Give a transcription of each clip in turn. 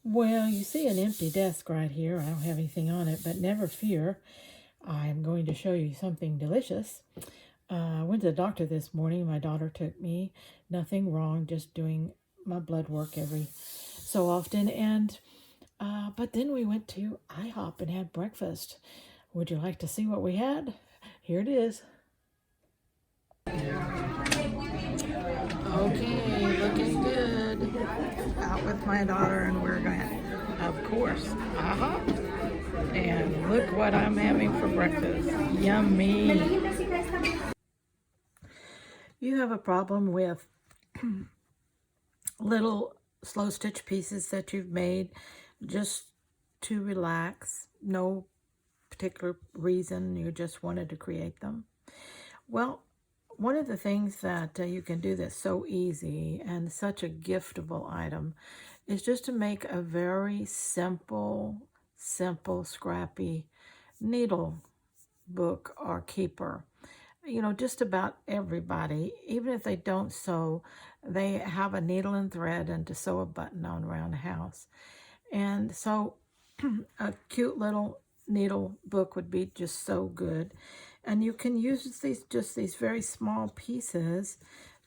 Well, you see an empty desk right here. I don't have anything on it, but never fear. I'm going to show you something delicious. I went to the doctor this morning. My daughter took me. Nothing wrong, just doing my blood work every so often. But then we went to IHOP and had breakfast. Would you like to see what we had? Here it is. Okay, looking good. Out with my daughter, and we're going, of course, and look what I'm having for breakfast. Yummy. You have a problem with little slow stitch pieces that you've made just to relax, no particular reason, you just wanted to create them. Well, one of the things that you can do that's so easy and such a giftable item is just to make a very simple, scrappy needle book or keeper. You know, just about everybody, even if they don't sew, they have a needle and thread and to sew a button on around the house. And so a cute little needle book would be just so good. And you can use these very small pieces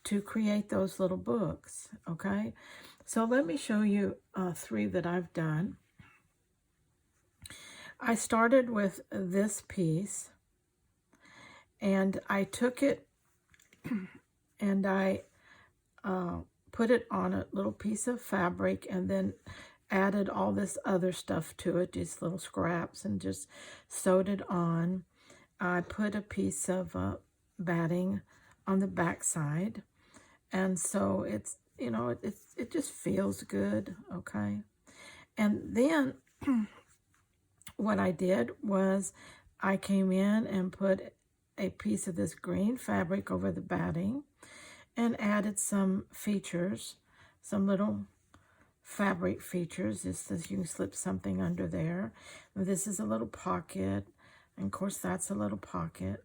to create those little books, okay? So let me show you 3 that I've done. I started with this piece, and I took it and I put it on a little piece of fabric and then added all this other stuff to it, these little scraps, and just sewed it on. I put a piece of batting on the back side, and so it's, you know, it just feels good, okay? And then what I did was I came in and put a piece of this green fabric over the batting and added some features, some little fabric features. This you can slip something under there. This is a little pocket, and of course that's a little pocket.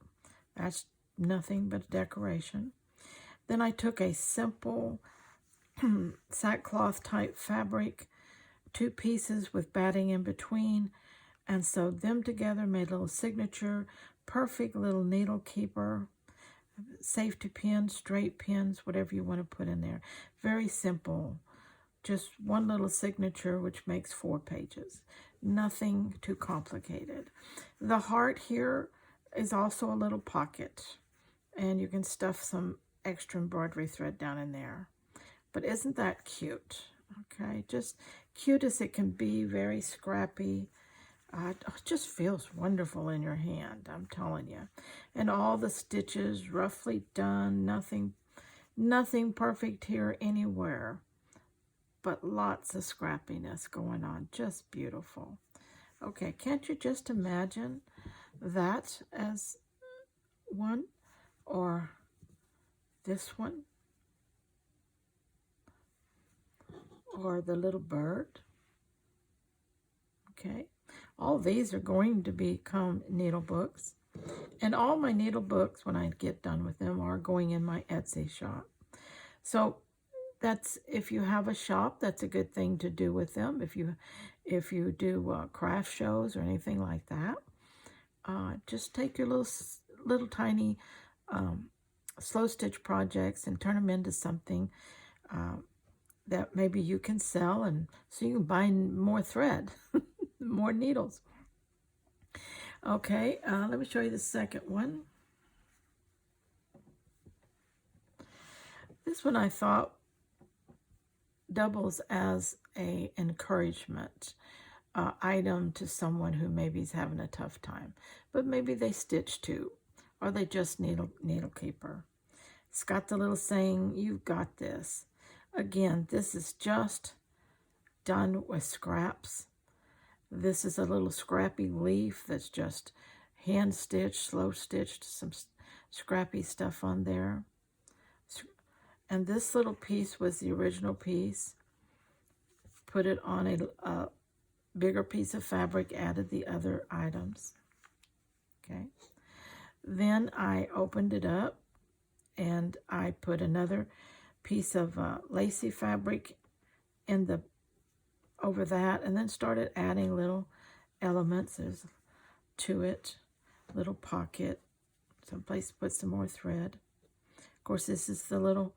That's nothing but decoration. Then I took a simple sackcloth type fabric, 2 pieces with batting in between, and sewed them together, made a little signature, perfect little needle keeper, safety pins, straight pins, whatever you want to put in there. Very simple. Just one little signature, which makes 4 pages. Nothing too complicated. The heart here is also a little pocket, and you can stuff some extra embroidery thread down in there. But isn't that cute? Okay, just cute as it can be, very scrappy. It just feels wonderful in your hand, I'm telling you. And all the stitches roughly done, nothing perfect here anywhere, but lots of scrappiness going on. Just beautiful. Okay, can't you just imagine that as one, or this one, or the little bird? Okay, all these are going to become needle books, and all my needle books, when I get done with them, are going in my Etsy shop. So that's, if you have a shop, that's a good thing to do with them. If you do craft shows or anything like that, just take your little tiny slow stitch projects and turn them into something that maybe you can sell, and so you can buy more thread, more needles. Okay, let me show you the second one. This one I thought doubles as a encouragement item to someone who maybe is having a tough time, but maybe they stitch too, or they just needle keeper. It's got the little saying, "You've got this." Again, this is just done with scraps. This is a little scrappy leaf that's just hand stitched, slow stitched, some scrappy stuff on there. And this little piece was the original piece. Put it on a bigger piece of fabric, added the other items. Okay. Then I opened it up and I put another piece of lacy fabric in the over that, and then started adding little elements to it. Little pocket, someplace to put some more thread. Of course, this is the little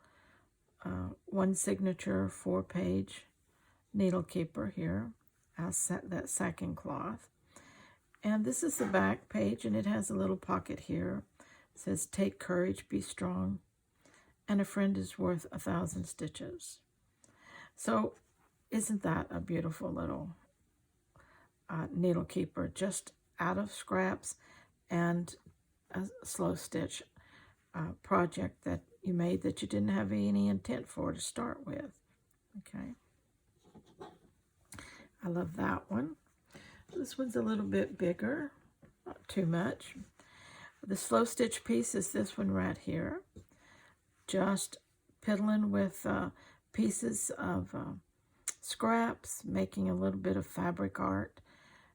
one signature 4-page needle keeper here. That sacking cloth. And this is the back page, and it has a little pocket here. It says, "Take courage, be strong, and a friend is worth 1,000 stitches." So isn't that a beautiful little needle keeper, just out of scraps and a slow stitch project that you made that you didn't have any intent for to start with. Okay. I love that one. This one's a little bit bigger, not too much. The slow stitch piece is this one right here. Just piddling with pieces of scraps, making a little bit of fabric art.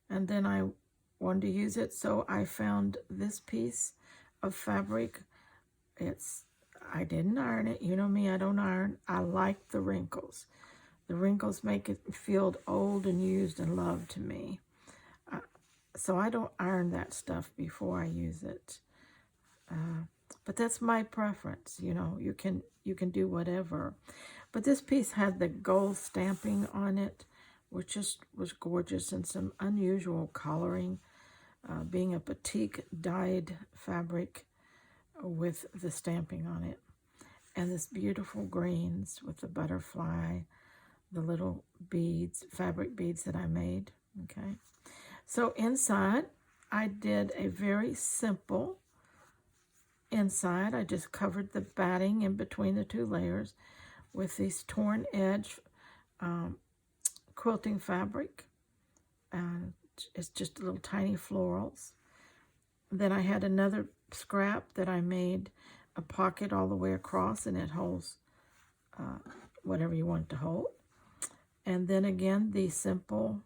And then I wanted to use it, so I found this piece of fabric. I didn't iron it. You know me, I don't iron. I like the wrinkles. The wrinkles make it feel old and used and loved to me. So I don't iron that stuff before I use it. But that's my preference. You know, you can do whatever. But this piece had the gold stamping on it, which just was gorgeous, and some unusual coloring, being a batik dyed fabric with the stamping on it. And this beautiful greens with the butterfly, the little beads, fabric beads that I made. Okay. So inside, I did a very simple inside. I just covered the batting in between the two layers with these torn edge quilting fabric. And it's just little tiny florals. Then I had another scrap that I made a pocket all the way across, and it holds whatever you want to hold. And then again, the simple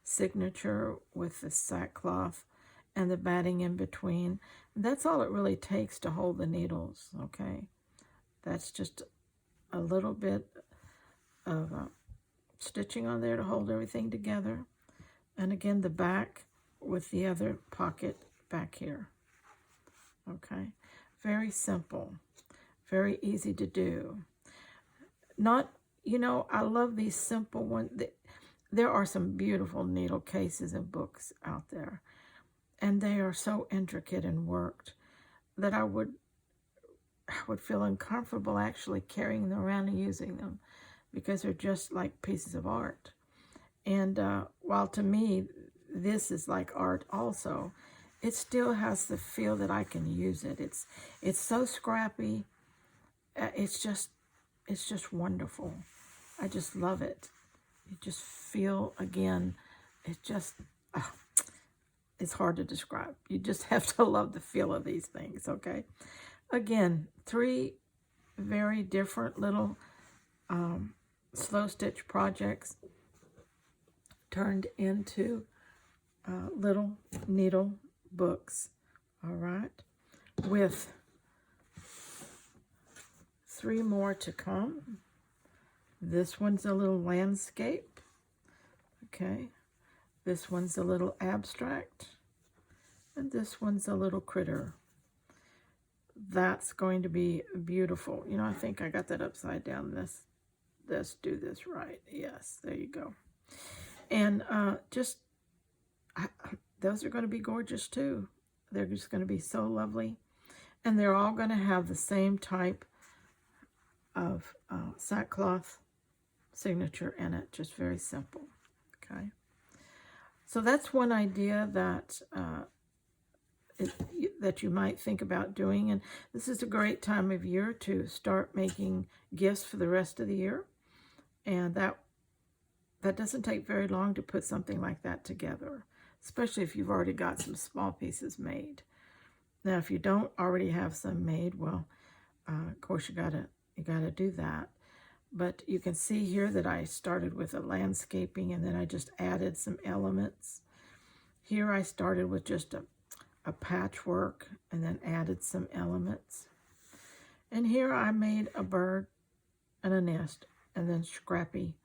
signature with the sackcloth and the batting in between. That's all it really takes to hold the needles, okay? That's just a little bit of stitching on there to hold everything together. And again, the back with the other pocket back here, okay? Very simple, very easy to do. Not, you know, I love these simple ones. There are some beautiful needle cases and books out there, and they are so intricate and worked that I would feel uncomfortable actually carrying them around and using them, because they're just like pieces of art. And while to me this is like art also, it still has the feel that I can use it. It's so scrappy. It's just wonderful. I just love it. You just feel, again, it's hard to describe. You just have to love the feel of these things, okay? Again, 3 very different little slow stitch projects turned into little needle books, all right? With 3 more to come. This one's a little landscape, okay? This one's a little abstract, and this one's a little critter. That's going to be beautiful. You know, I think I got that upside down. Let's do this right. Yes, there you go. And those are going to be gorgeous too. They're just going to be so lovely. And they're all going to have the same type of sackcloth signature in it, just very simple, okay? So that's one idea that that you might think about doing, and this is a great time of year to start making gifts for the rest of the year, and that doesn't take very long to put something like that together, especially if you've already got some small pieces made. Now, if you don't already have some made, well, of course you gotta do that. But you can see here that I started with a landscaping, and then I just added some elements. Here I started with just a patchwork and then added some elements. And here I made a bird and a nest and then scrappy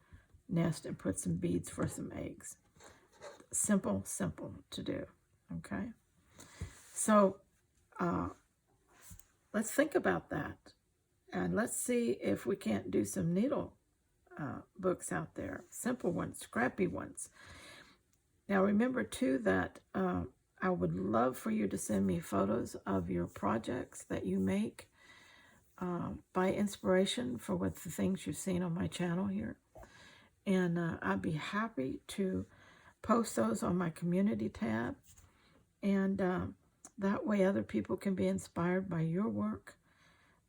nest and put some beads for some eggs. Simple, simple to do, okay? So let's think about that. And let's see if we can't do some needle books out there. Simple ones, scrappy ones. Now remember too that I would love for you to send me photos of your projects that you make by inspiration for what the things you've seen on my channel here. And I'd be happy to post those on my community tab. And that way other people can be inspired by your work.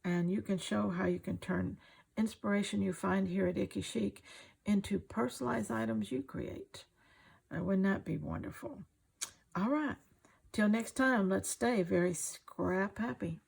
And you can show how you can turn inspiration you find here at Icky Chic into personalized items you create. Wouldn't that be wonderful? All right. Till next time, let's stay very scrap happy.